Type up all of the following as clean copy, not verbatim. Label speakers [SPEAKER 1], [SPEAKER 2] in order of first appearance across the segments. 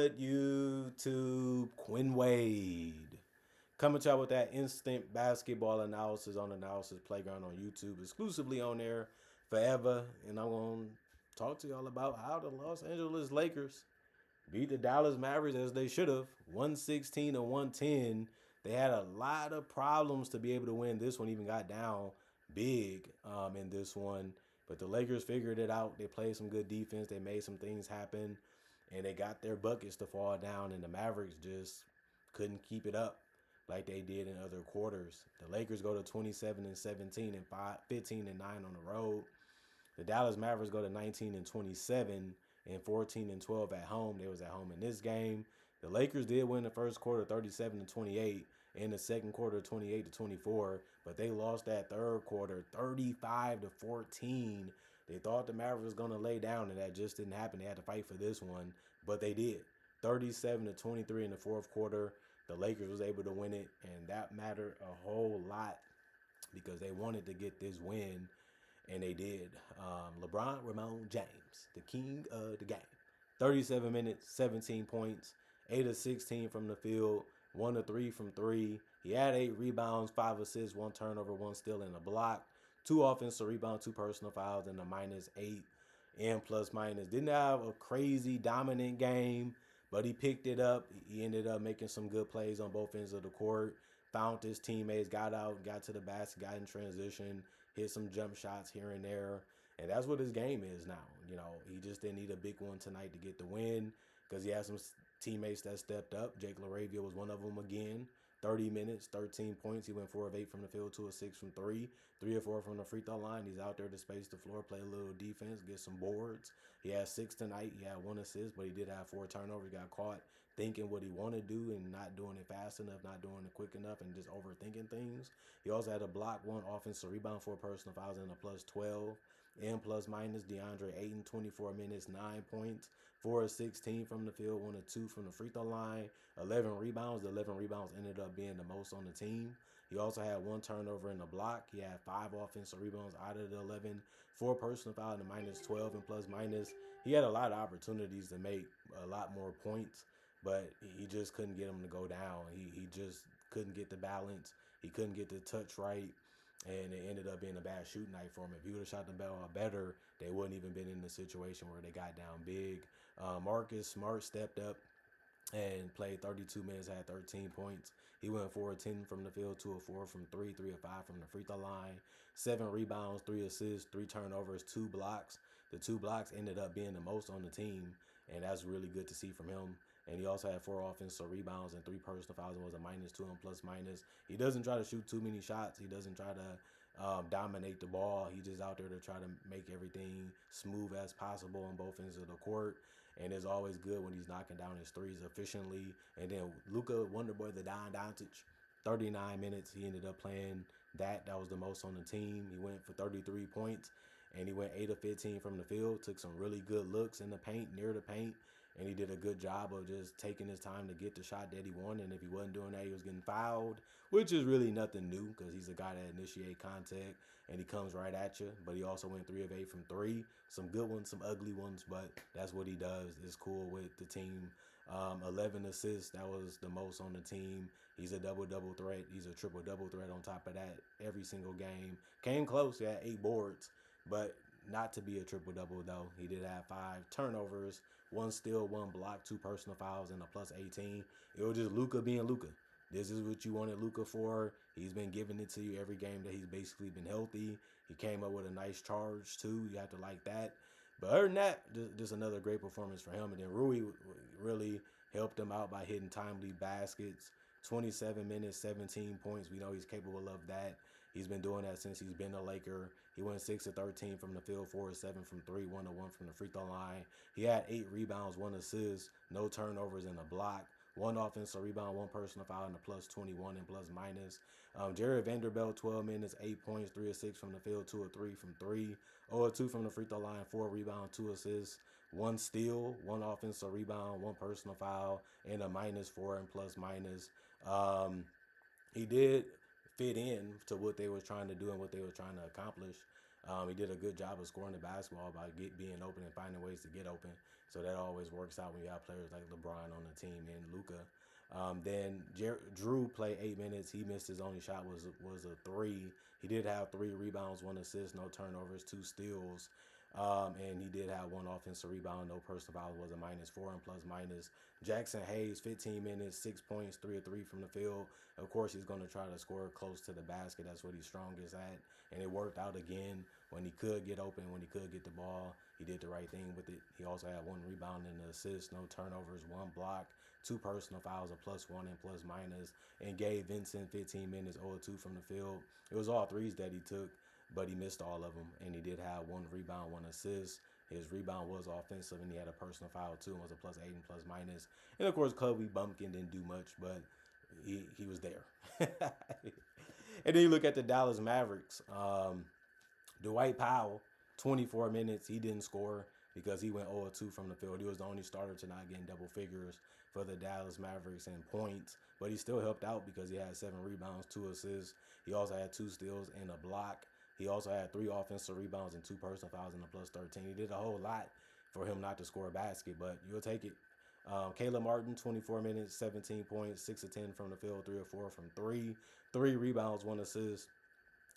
[SPEAKER 1] good, YouTube? Quinn Wade coming to y'all with that instant basketball analysis on Analysis Playground on YouTube, exclusively on there forever. And I'm going to talk to y'all about how the Los Angeles Lakers beat the Dallas Mavericks as they should have, 116 to 110. They had a lot of problems to be able to win this one, even got down big in this one. But the Lakers figured it out. They played some good defense. They made some things happen, and they got their buckets to fall down. And the Mavericks just couldn't keep it up like they did in other quarters. The Lakers go to 27 and 17 and 15 and 9 on the road. The Dallas Mavericks go to 19 and 27 and 14 and 12 at home. They was at home in this game. The Lakers did win the first quarter 37 to 28, in the second quarter 28 to 24, but they lost that third quarter 35 to 14. They thought the Mavericks was going to lay down, and that just didn't happen. They had to fight for this one, but they did. 37 to 23 in the fourth quarter. The Lakers was able to win it, and that mattered a whole lot because they wanted to get this win, and they did. LeBron Ramon James, the king of the game. 37 minutes, 17 points, 8 of 16 from the field, 1 of 3 from 3. He had 8 rebounds, 5 assists, 1 turnover, 1 steal, and a block. 2 offensive rebounds, 2 personal fouls, and a -8 and plus minus. Didn't have a crazy dominant game, but he picked it up. He ended up making some good plays on both ends of the court. Found his teammates, got out, got to the basket, got in transition, hit some jump shots here and there. And that's what his game is now. You know, he just didn't need a big one tonight to get the win because he had some teammates that stepped up. Jake LaRavia was one of them again. 30 minutes, 13 points. He went 4 of 8 from the field, 2 of 6 from 3, 3 of 4 from the free throw line. He's out there to space the floor, play a little defense, get some boards. He had 6 tonight. He had 1 assist, but he did have 4 turnovers. He got caught thinking what he wanted to do and not doing it fast enough, not doing it quick enough, and just overthinking things. He also had a block, 1 offensive rebound, 4 personal fouls, and a +12. And plus minus DeAndre Ayton, 24 minutes, 9 points, 4 of 16 from the field, 1 of 2 from the free throw line, 11 rebounds. The 11 rebounds ended up being the most on the team. He also had 1 turnover in the block. He had 5 offensive rebounds out of the 11, 4 personal fouls, and a -12 and plus minus. He had a lot of opportunities to make a lot more points, but he just couldn't get them to go down. He just couldn't get the balance. He couldn't get the touch right. And it ended up being a bad shoot night for him. If he would have shot the ball better, they wouldn't even been in the situation where they got down big. Marcus Smart stepped up and played 32 minutes, had 13 points. He went 4 of 10 from the field, 2 of 4 from 3, 3 of 5 from the free throw line, 7 rebounds, 3 assists, 3 turnovers, 2 blocks. The 2 blocks ended up being the most on the team, and that's really good to see from him. And he also had 4 offensive rebounds and 3 personal fouls and was a -2 and plus minus. He doesn't try to shoot too many shots. He doesn't try to dominate the ball. He's just out there to try to make everything smooth as possible on both ends of the court. And it's always good when he's knocking down his threes efficiently. And then Luka Wonderboy, the Don Doncic, 39 minutes. He ended up playing that. That was the most on the team. He went for 33 points, and he went 8 of 15 from the field. Took some really good looks in the paint, near the paint. And he did a good job of just taking his time to get the shot that he wanted. And if he wasn't doing that, he was getting fouled, which is really nothing new because he's a guy that initiate contact and he comes right at you. But he also went 3 of 8 from 3. Some good ones, some ugly ones, but that's what he does. It's cool with the team. 11 assists, that was the most on the team. He's a double-double threat. He's a triple-double threat on top of that every single game. Came close, he had 8 boards, but not to be a triple-double, though. He did have 5 turnovers, 1 steal, 1 block, 2 personal fouls, and a +18. It was just Luka being Luka. This is what you wanted Luka for. He's been giving it to you every game that he's basically been healthy. He came up with a nice charge, too. You have to like that. But other than that, just another great performance for him. And then Rui really helped him out by hitting timely baskets. 27 minutes, 17 points. We know he's capable of that. He's been doing that since he's been a Laker. He went 6 of 13 from the field, 4 of 7 from 3, 1 of 1 from the free throw line. He had 8 rebounds, 1 assist, no turnovers, and a block. 1 offensive rebound, 1 personal foul, and a +21 and plus minus. Jared Vanderbilt, 12 minutes, 8 points, 3 of 6 from the field, 2 of 3 from 3, 0 of 2 from the free throw line, 4 rebounds, 2 assists, 1 steal, 1 offensive rebound, 1 personal foul, and a -4 and plus minus. He did fit in to what they were trying to do and what they were trying to accomplish. He did a good job of scoring the basketball by being open and finding ways to get open. So that always works out when you have players like LeBron on the team and Luka. Then Drew played 8 minutes. He missed his only shot was a three. He did have 3 rebounds, 1 assist, no turnovers, 2 steals. And he did have 1 offensive rebound, no personal foul, was a -4 and plus minus. Jackson Hayes, 15 minutes, 6 points, 3 of 3 from the field. Of course, he's going to try to score close to the basket. That's what he's strongest at. And it worked out again when he could get open, when he could get the ball. He did the right thing with it. He also had 1 rebound and an assist, no turnovers, 1 block, 2 personal fouls, a +1 and plus minus, and gave Vincent 15 minutes, 0 of 2 from the field. It was all threes that he took, but he missed all of them, and he did have 1 rebound, 1 assist. His rebound was offensive, and he had a personal foul too, and was a +8 and plus minus. And of course, Kobe Bumpkin didn't do much, but he was there. And then you look at the Dallas Mavericks. Dwight Powell, 24 minutes. He didn't score because he went 0 of 2 from the field. He was the only starter to not get in double figures for the Dallas Mavericks in points, but he still helped out because he had 7 rebounds, 2 assists. He also had 2 steals and a block. He also had 3 offensive rebounds and 2 personal fouls and a +13. He did a whole lot for him not to score a basket, but you'll take it. Caleb Martin, 24 minutes, 17 points, 6 of 10 from the field, 3 of 4 from three, 3 rebounds, 1 assist,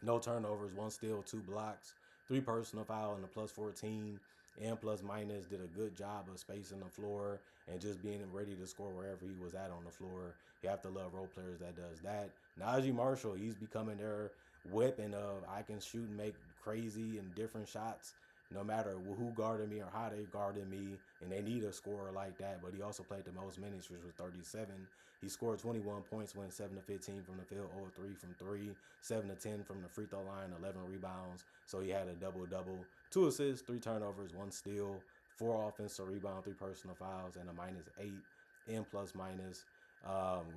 [SPEAKER 1] no turnovers, 1 steal, 2 blocks, 3 personal foul and a +14 and plus minus. Did a good job of spacing the floor and just being ready to score wherever he was at on the floor. You have to love role players that does that. Najee Marshall, he's becoming their weapon of I can shoot and make crazy and different shots no matter who guarded me or how they guarded me, and they need a scorer like that. But he also played the most minutes, which was 37. He scored 21 points, went 7 of 15 from the field, 0 of 3 from three, 7 of 10 from the free throw line, 11 rebounds. So he had a double-double, 2 assists, 3 turnovers, 1 steal, 4 offensive rebounds, 3 personal fouls, and a -8 and plus minus.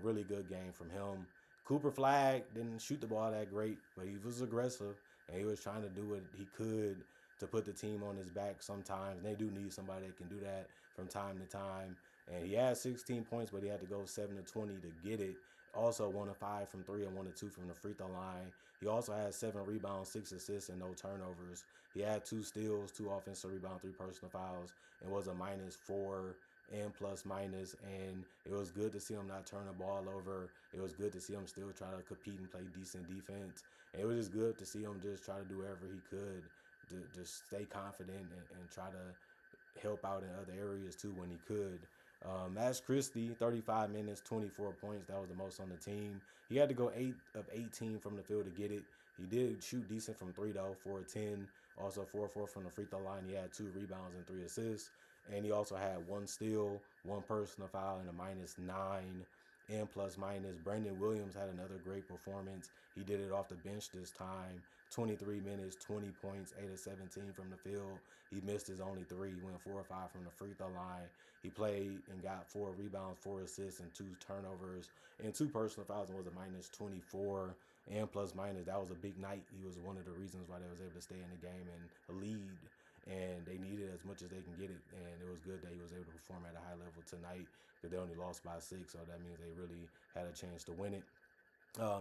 [SPEAKER 1] Really good game from him. Cooper Flag didn't shoot the ball that great, but he was aggressive, and he was trying to do what he could to put the team on his back sometimes. And they do need somebody that can do that from time to time. And he had 16 points, but he had to go 7 of 20 to get it. Also 1 of 5 from three and 1 of 2 from the free throw line. He also had 7 rebounds, 6 assists, and no turnovers. He had 2 steals, 2 offensive rebounds, 3 personal fouls, and was a -4 and plus minus. And it was good to see him not turn the ball over. It was good to see him still try to compete and play decent defense. And it was just good to see him just try to do whatever he could to stay confident and try to help out in other areas too when he could. Max Christie, 35 minutes, 24 points. That was the most on the team. He had to go 8 of 18 from the field to get it. He did shoot decent from three though, 4 of 10. Also 4 of 4 from the free throw line. He had 2 rebounds and 3 assists. And he also had 1 steal, 1 personal foul, and a -9 and plus minus. Brandon Williams had another great performance. He did it off the bench this time. 23 minutes, 20 points, 8 of 17 from the field. He missed his only 3. He went 4 or 5 from the free throw line. He played and got 4 rebounds, 4 assists, and 2 turnovers, and 2 personal fouls, and was a -24 and plus minus. That was a big night. He was one of the reasons why they was able to stay in the game and lead. And they needed as much as they can get it. And it was good that he was able to perform at a high level tonight, because they only lost by 6. So that means they really had a chance to win it.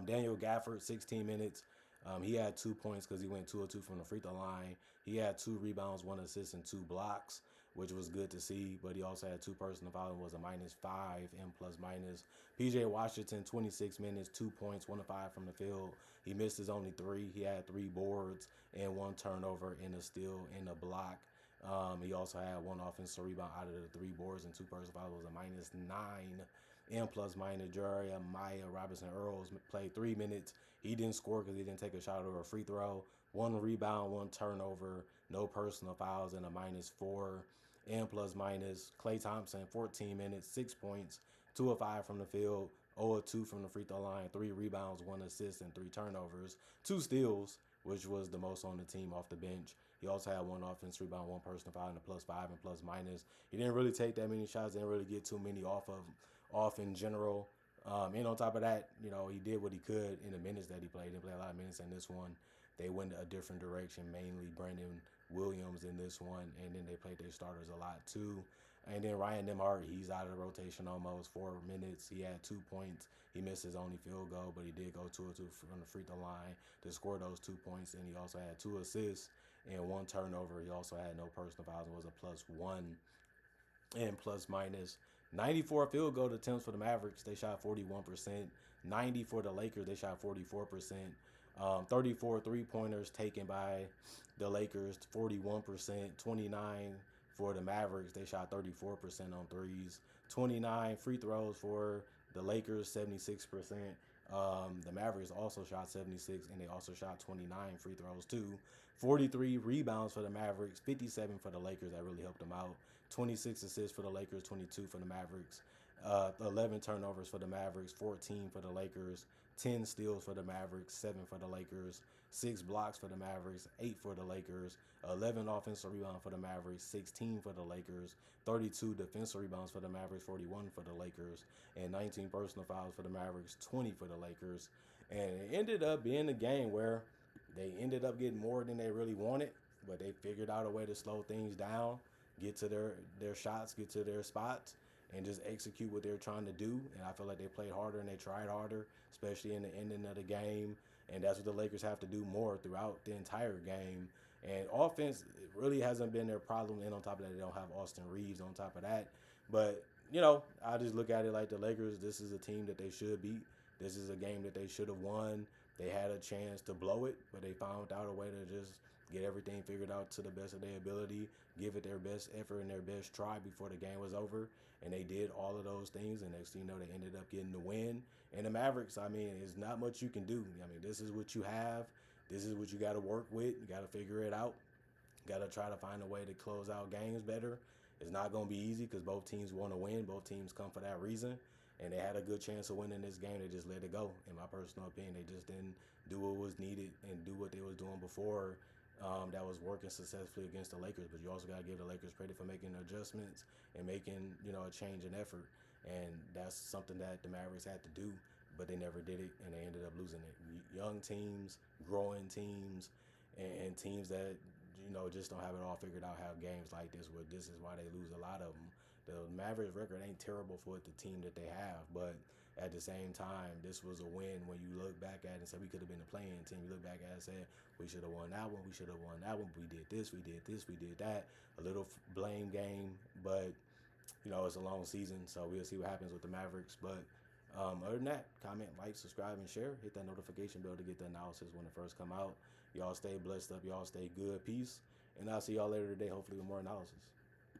[SPEAKER 1] Daniel Gafford, 16 minutes. He had 2 points because he went 2 of 2 from the free throw line. He had 2 rebounds, 1 assist, and 2 blocks, which was good to see. But he also had 2 personal fouls and was a -5 and plus minus. PJ Washington, 26 minutes, 2 points, 1 of 5 from the field. He missed his only 3. He had 3 boards and 1 turnover and a steal and a block. He also had 1 offensive rebound out of the 3 boards and 2 personal fouls. Was a -9 and plus minus. Jariah Maya Robinson Earls played 3 minutes. He didn't score because he didn't take a shot or a free throw. 1 rebound, 1 turnover, no personal fouls, and a -4 and plus minus. Klay Thompson, 14 minutes, 6 points, 2 of 5 from the field, 0 of 2 from the free throw line, 3 rebounds, 1 assist, and 3 turnovers, 2 steals, which was the most on the team off the bench. He also had 1 offense rebound, 1 personal foul, and a +5 and plus minus. He didn't really take that many shots, didn't really get too many off in general. And on top of that, he did what he could in the minutes that he played. He didn't play a lot of minutes in this one. They went a different direction, mainly Brandon Williams in this one, and then they played their starters a lot too. And then Ryan Nembhard, he's out of the rotation almost 4 minutes. He had 2 points. He missed his only field goal, but he did go 2 or 2 from the free throw line to score those 2 points. And he also had 2 assists and 1 turnover. He also had no personal fouls and was a +1 and plus minus. 94 field goal attempts for the Mavericks. They shot 41%. 90 for the Lakers. They shot 44%. 34 three-pointers taken by the Lakers, 41%. 29 for the Mavericks. They shot 34% on threes. 29 free throws for the Lakers, 76%. The Mavericks also shot 76, and they also shot 29 free throws too. 43 rebounds for the Mavericks, 57 for the Lakers. That really helped them out. 26 assists for the Lakers, 22 for the Mavericks. 11 turnovers for the Mavericks, 14 for the Lakers. 10 steals for the Mavericks, 7 for the Lakers. 6 blocks for the Mavericks, 8 for the Lakers. 11 offensive rebounds for the Mavericks, 16 for the Lakers. 32 defensive rebounds for the Mavericks, 41 for the Lakers. And 19 personal fouls for the Mavericks, 20 for the Lakers. And it ended up being a game where they ended up getting more than they really wanted, but they figured out a way to slow things down, get to their shots, get to their spots, and just execute what they're trying to do. And I feel like they played harder and they tried harder, especially in the ending of the game. And that's what the Lakers have to do more throughout the entire game. And offense really hasn't been their problem. And on top of that, they don't have Austin Reeves on top of that. But, I just look at it like the Lakers, this is a team that they should beat. This is a game that they should have won. They had a chance to blow it, but they found out a way to just get everything figured out to the best of their ability, give it their best effort and their best try before the game was over. And they did all of those things, and next thing you know, they ended up getting the win. And the Mavericks, there's not much you can do. This is what you have. This is what you got to work with. You got to figure it out. You got to try to find a way to close out games better. It's not going to be easy because both teams want to win. Both teams come for that reason. And they had a good chance of winning this game. They just let it go. In my personal opinion, they just didn't do what was needed and do what they was doing before that was working successfully against the Lakers. But you also got to give the Lakers credit for making adjustments and making, a change in effort. And that's something that the Mavericks had to do, but they never did it, and they ended up losing it. Young teams, growing teams, and teams that, just don't have it all figured out have games like this where this is why they lose a lot of them. The Mavericks record ain't terrible for the team that they have, but at the same time, this was a win when you look back at it and say we could have been a playing team. You look back at it and say we should have won that one, we should have won that one, we did this, we did this, we did that. A little blame game, but it's a long season, so we'll see what happens with the Mavericks. But other than that, comment, like, subscribe, and share. Hit that notification bell to get the analysis when it first come out. Y'all stay blessed up. Y'all stay good. Peace. And I'll see y'all later today, hopefully with more analysis.